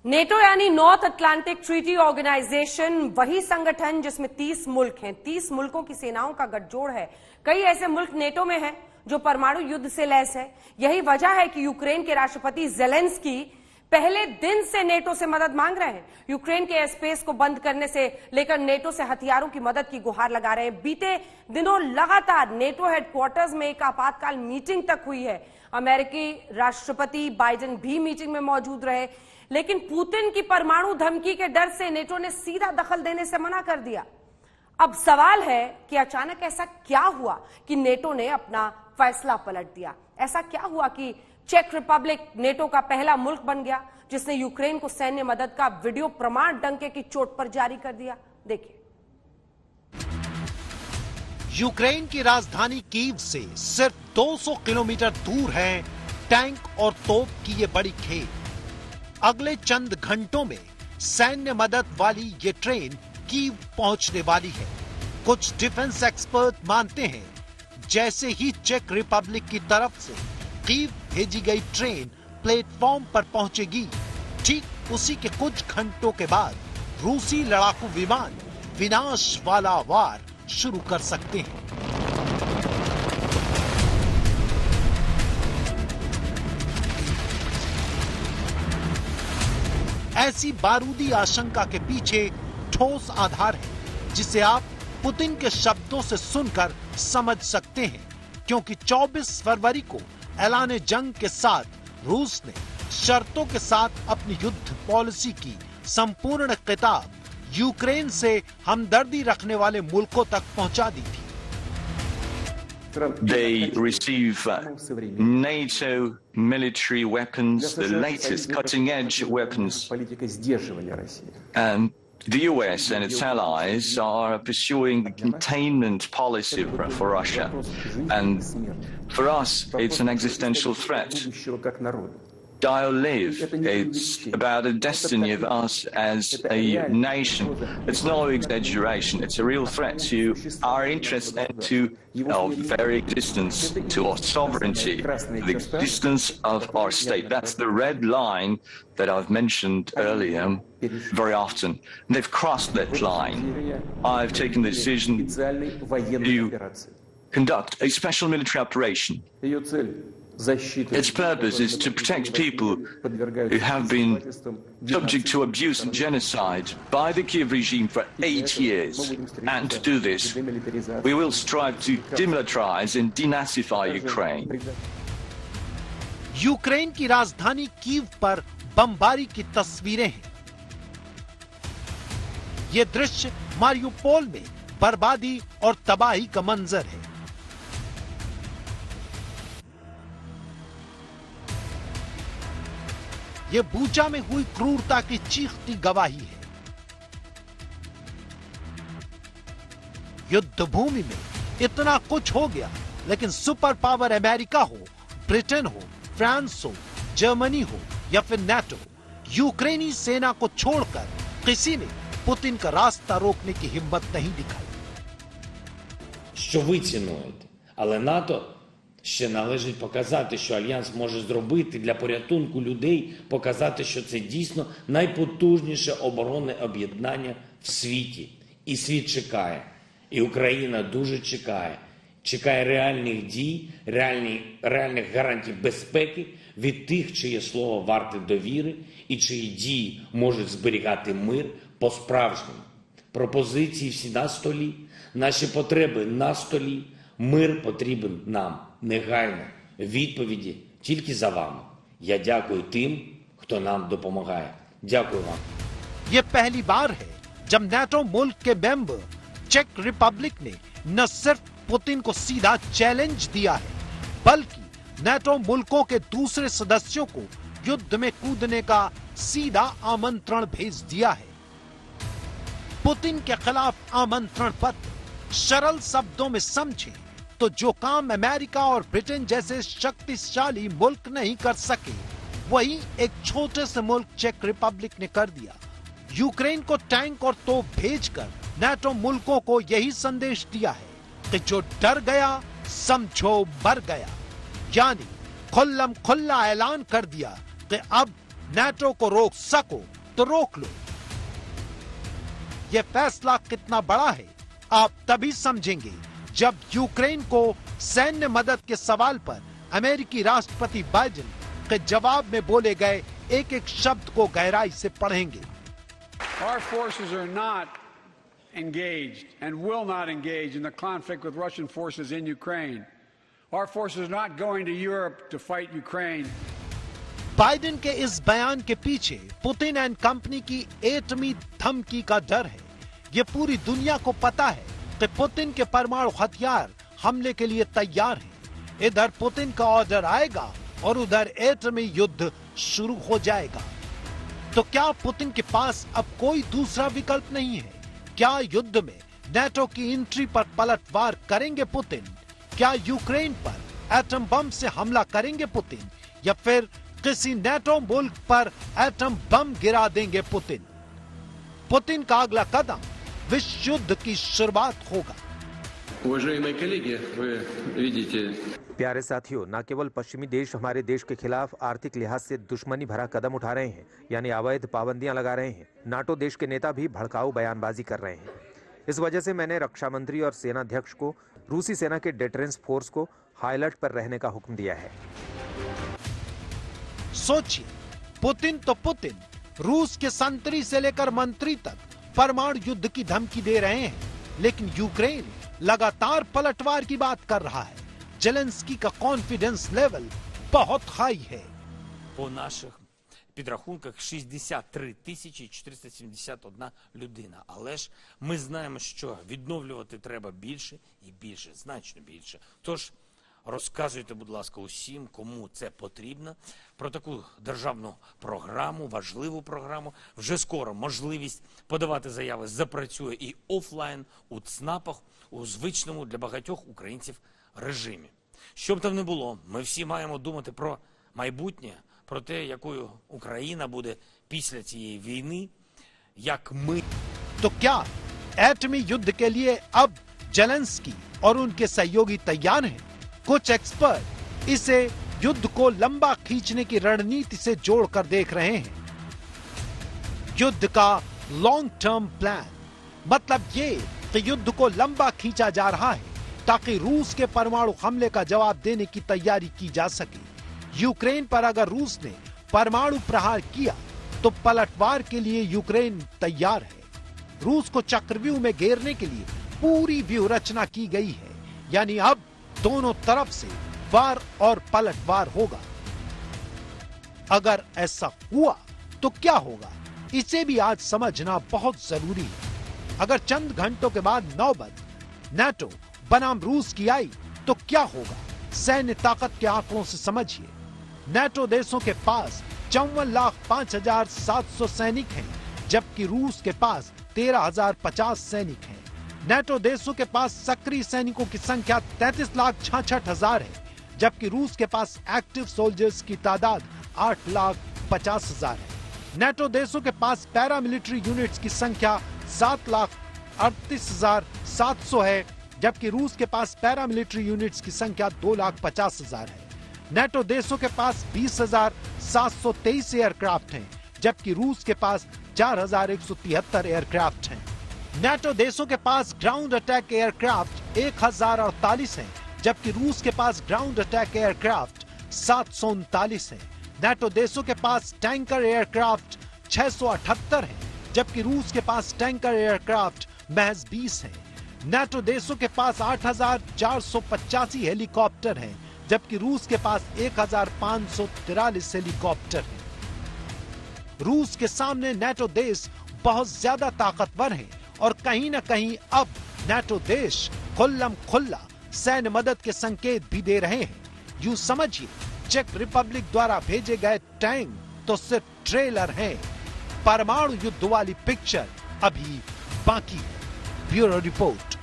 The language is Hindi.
नेटो यानी नॉर्थ अटलांटिक ट्रीटी ऑर्गेनाइजेशन वही संगठन जिसमें 30 मुल्क हैं। 30 मुल्कों की सेनाओं का गठजोड़ है। कई ऐसे मुल्क नेटो में हैं जो परमाणु युद्ध से लैस है। यही वजह है कि यूक्रेन के राष्ट्रपति जेलेंस्की पहले दिन से नेटो से मदद मांग रहे हैं। यूक्रेन के एयरस्पेस को बंद करने से लेकर नेटो से हथियारों की मदद की गुहार लगा रहे हैं। बीते दिनों लगातार नेटो हेडक्वार्टर्स में एक आपातकाल मीटिंग तक हुई है। अमेरिकी राष्ट्रपति बाइडेन भी मीटिंग में मौजूद रहे, लेकिन पुतिन की परमाणु धमकी के डर से नेटो ने सीधा दखल देने से मना कर दिया। अब सवाल है कि अचानक ऐसा क्या हुआ कि नेटो ने अपना फैसला पलट दिया। ऐसा क्या हुआ कि चेक रिपब्लिक नेटो का पहला मुल्क बन गया जिसने यूक्रेन को सैन्य मदद का वीडियो प्रमाण डंके की चोट पर जारी कर दिया। देखिए, यूक्रेन की राजधानी कीव से सिर्फ 200 किलोमीटर दूर है टैंक और तोप की ये बड़ी खेप। अगले चंद घंटों में सैन्य मदद वाली ये ट्रेन कीव पहुंचने वाली है। कुछ डिफेंस एक्सपर्ट मानते हैं जैसे ही चेक रिपब्लिक की तरफ से कीव भेजी गई ट्रेन प्लेटफॉर्म पर पहुंचेगी, ठीक उसी के कुछ घंटों के बाद रूसी लड़ाकू विमान विनाश वाला वार शुरू कर सकते हैं। ऐसी बारूदी आशंका के पीछे ठोस आधार है जिसे आप पुतिन के शब्दों से सुनकर समझ सकते हैं, क्योंकि 24 फरवरी को ऐलान जंग के साथ रूस ने शर्तों के साथ अपनी युद्ध पॉलिसी की संपूर्ण किताब यूक्रेन से हमदर्दी रखने वाले मुल्कों तक पहुंचा दी थी। They receive NATO military weapons, the latest cutting-edge weapons. And the US and its allies are pursuing the containment policy for Russia. And for us, it's an existential threat. Die or live. It's about the destiny of us as a nation. It's no exaggeration. It's a real threat to our interests and to our very existence, to our sovereignty, the existence of our state. That's the red line that I've mentioned earlier very often. And they've crossed that line. I've taken the decision to conduct a special military operation. Its purpose is to protect people who have been subject to abuse and genocide by the Kiev regime for 8 years. And to do this, we will strive to demilitarize and denazify Ukraine. Ukraine की राजधानी कीव पर बमबारी की तस्वीरें हैं। ये दृश्य मारियुपोल में बर्बादी और तबाही का मंजर है। ये बूचा में हुई क्रूरता की चीखती गवाही है। युद्ध भूमि में इतना कुछ हो गया, लेकिन सुपर पावर अमेरिका हो, ब्रिटेन हो, फ्रांस हो, जर्मनी हो या फिर नाटो, यूक्रेनी सेना को छोड़कर किसी ने पुतिन का रास्ता रोकने की हिम्मत नहीं दिखाई। Що ви цінуєте? Але НАТО ще належить показати, що Альянс може зробити для порятунку людей, показати, що це дійсно найпотужніше оборонне об'єднання в світі. І світ чекає, і Україна дуже чекає. Чекає реальних дій, реальних гарантій безпеки від тих, чиє слово варте довіри і чиї дії можуть зберігати мир по-справжньому. Пропозиції всі на столі, наші потреби на столі, мир потрібен нам негайно. Відповіді тільки за вами. Я дякую тим, хто нам допомагає. Дякую вам. ये पहली बार है जब नाटो मुल्क के मेंबर चेक रिपब्लिक ने न सिर्फ पुतिन को सीधा चैलेंज दिया है, बल्कि नाटो मुल्कों के दूसरे सदस्यों को युद्ध में कूदने का सीधा आमंत्रण भेज दिया है। पुतिन के खिलाफ आमंत्रण पत्र सरल शब्दों में समझे तो जो काम अमेरिका और ब्रिटेन जैसे शक्तिशाली मुल्क नहीं कर सके, वही एक छोटे से मुल्क चेक रिपब्लिक ने कर दिया। यूक्रेन को टैंक और तोप भेजकर नाटो मुल्कों को यही संदेश दिया है कि जो डर गया समझो मर गया, यानी खुल्लम खुल्ला ऐलान कर दिया कि अब नाटो को रोक सको तो रोक लो। यह फैसला कितना बड़ा है आप तभी समझेंगे जब यूक्रेन को सैन्य मदद के सवाल पर अमेरिकी राष्ट्रपति बाइडेन के जवाब में बोले गए एक एक शब्द को गहराई से पढ़ेंगे। Our forces are not engaged and will not engage in the conflict with Russian forces in Ukraine. Our forces are not going to Europe to fight Ukraine. Biden के इस बयान के पीछे पुतिन एंड कंपनी की एटमी धमकी का डर है। ये पूरी दुनिया को पता है कि पुतिन के परमाणु हथियार हमले के लिए तैयार हैं। इधर पुतिन का ऑर्डर आएगा और उधर एटमी युद्ध शुरू हो जाएगा। तो क्या पुतिन के पास अब कोई दूसरा विकल्प नहीं है? क्या युद्ध में नाटो की एंट्री पर पलटवार करेंगे पुतिन? क्या यूक्रेन पर एटम बम से हमला करेंगे पुतिन, या फिर किसी नाटो मुल्क पर एटम बम गिरा देंगे पुतिन? पुतिन का अगला कदम विश्व युद्ध की शुरुआत होगा। प्यारे साथियों, न केवल पश्चिमी देश हमारे देश के खिलाफ आर्थिक लिहाज से दुश्मनी भरा कदम उठा रहे हैं, यानी अवैध पाबंदियां लगा रहे हैं, नाटो देश के नेता भी भड़काऊ बयानबाजी कर रहे हैं। इस वजह से मैंने रक्षा मंत्री और सेनाध्यक्ष को रूसी सेना के डिटरेंस फोर्स को हाई अलर्ट पर रहने का हुक्म दिया है। सोचिए, पुतिन तो पुतिन रूस के संतरी से लेकर मंत्री तक परमाणु युद्ध की धमकी दे रहे हैं, लेकिन यूक्रेन लगातार पलटवार की बात कर रहा है। जेलेंस्की का कॉन्फिडेंस लेवल बहुत हाई है। По наших підрахунках 63 471 людина. Але ж ми знаємо, що відновлювати треба більше і більше, значно більше. Тож розказуйте, будь ласка, усім, кому це потрібно, про таку державну програму, важливу програму. Вже скоро можливість подавати заяви запрацює і офлайн, у ЦНАПах, у звичному для багатьох українців режимі. Що б там не було, ми всі маємо думати про майбутнє, про те, якою Україна буде після цієї війни, як ми. तो क्या एटमी युद्ध के लिए अब जेलेंस्की और उनके सहयोगी तैयार हैं? कुछ एक्सपर्ट इसे युद्ध को लंबा खींचने की रणनीति से जोड़कर देख रहे हैं। युद्ध का लॉन्ग टर्म प्लान, मतलब ये कि युद्ध को लंबा खींचा जा रहा है ताकि रूस के परमाणु हमले का जवाब देने की तैयारी की जा सके। यूक्रेन पर अगर रूस ने परमाणु प्रहार किया तो पलटवार के लिए यूक्रेन तैयार है। रूस को चक्रव्यूह में घेरने के लिए पूरी व्यूहरचना की गई है, यानी अब दोनों तरफ से वार और पलटवार होगा। अगर ऐसा हुआ तो क्या होगा, इसे भी आज समझना बहुत जरूरी है। अगर चंद घंटों के बाद नौबत नाटो बनाम रूस की आई तो क्या होगा, सैन्य ताकत के आंकड़ों से समझिए। नाटो देशों के पास 54,05,700 सैनिक हैं, जबकि रूस के पास 13,050 सैनिक हैं। नाटो देशों के पास सक्रिय सैनिकों की संख्या 33,66,000 है, जबकि रूस के पास एक्टिव सोल्जर्स की तादाद 8,50,000 है। नाटो देशों के पास पैरामिलिट्री यूनिट्स की संख्या 7,38,700 है, जबकि रूस के पास पैरामिलिट्री यूनिट्स की संख्या 2,50,000 है। नाटो देशों के पास 20,723 एयरक्राफ्ट हैं, जबकि रूस के पास 4,173 एयरक्राफ्ट हैं। नाटो देशों के पास ग्राउंड अटैक एयरक्राफ्ट 1,048 हैं, जबकि रूस के पास ग्राउंड अटैक एयरक्राफ्ट 739 हैं। नाटो देशों के पास टैंकर एयरक्राफ्ट 678 हैं, जबकि रूस के पास टैंकर एयरक्राफ्ट महज 20 हैं। नाटो देशों के पास 8,485 हेलीकॉप्टर हैं, जबकि रूस के पास 1,543 हेलीकॉप्टर हैं। रूस के सामने नाटो देश बहुत ज्यादा ताकतवर हैं और कहीं न कहीं अब नाटो देश खुल्लम खुल्ला सैन्य मदद के संकेत भी दे रहे हैं। यूं समझिए, चेक रिपब्लिक द्वारा भेजे गए टैंक तो सिर्फ ट्रेलर हैं, परमाणु युद्ध वाली पिक्चर अभी बाकी है। Bureau report.